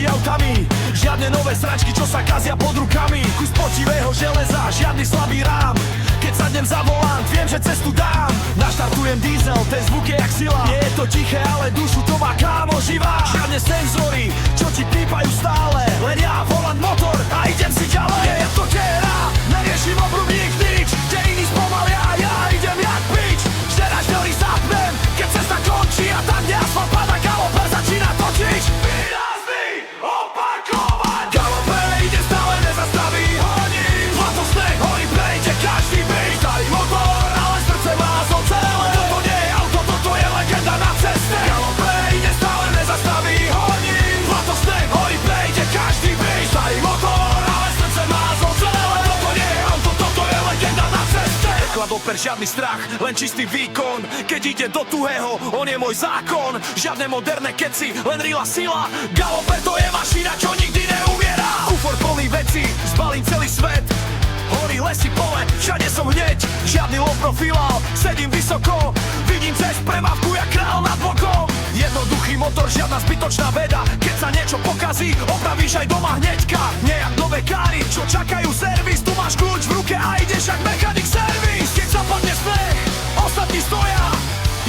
medzi autami. Žiadne nové sračky, čo sa kazia pod rukami. Kus poctivého železa, žiadny slabý rám. Keď sadnem za volant, viem, že cestu dám. Naštartujem diesel, ten zvuk je jak sila. Nie je to tiché, ale dušu to má kámo živá. Žiadne senzory, čo ti pípajú stále. Len ja, volant, motor a idem si ďalej. Nie je to kéra, neriešim obrubník nič. Kde iní spomalia, ja idem jak pič. Žerač ktorý zapnem, keď cesta končí. A tam, kde asfalt pada, galoper začína točiť. Výrazný, opakovať. Galoper ide stále, nezastaví, honí. Zlato sneh, horí, prejde každý byť. Starý motor, ale srdce má zo celé. Toto nie je auto, toto je legenda na ceste. Galoper ide stále, nezastaví, honí. Zlato sneh, horí, prejde každý byť. Starý motor, ale srdce má zo celé. Toto nie je auto, toto je legenda na ceste. Galoper, žiadny strach, len čistý výkon. Keď ide do tuhého, on je môj zákon. Žiadne moderné keci, len rýla sila. Galoper to je mašina, čo nikdy neumiera. Kufor plný veci, zbalím celý svet. Hory, lesy, pole, všade som hneď. Žiadny low profilál, sedím vysoko. Vidím cez premávku, jak král nad bokom. Jednoduchý motor, žiadna zbytočná veda. Keď sa niečo pokazí, opravíš aj doma hneďka. Nejak nové káry, čo čakajú servis. Tu máš kľúč v ruke a ideš jak mechanik servis. Keď zapadne sneh, ostatní stoja.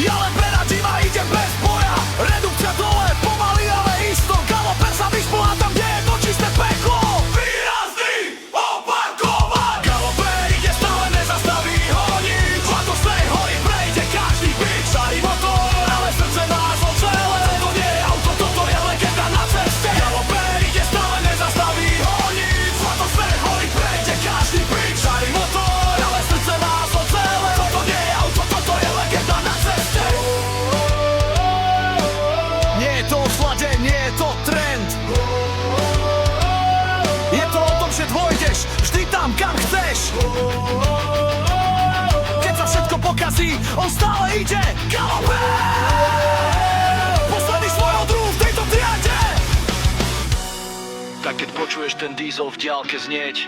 Ja len preradím a idem bez boja. Redukcia dole, pomaly, ale isto. Galoper sa vyšpol a tam, kde je to čisté peklo. Výrazný, opakovať. Galoper ide stále, nezastaví, honí. Zlato sneh, horí, prejde každý byť. Starý motor, ale srdce nás o celé. Toto nie je auto, toto je legenda na ceste. Galoper ide stále, nezastaví, honí. Zlato sneh, horí, prejde každý byť. Starý motor, ale srdce nás o celé. Toto nie je auto, toto je legenda na ceste. Nie je to o slade, nie je to trend. Je to o tom, že dvojdeš vždy tam, kam chceš. Keď sa všetko pokazí, on stále ide. Galoper! Posledný svojho druhu v tejto triade. Tak keď počuješ ten diesel v diaľke znieť,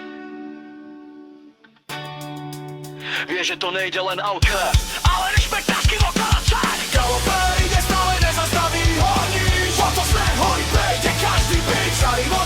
vieš, že to nejde len autka, ale rešpektářský okolačák. Galoper ide stále, nezastaví, honí. Zlato sneh, horí, prejde každý byť. Starý motor,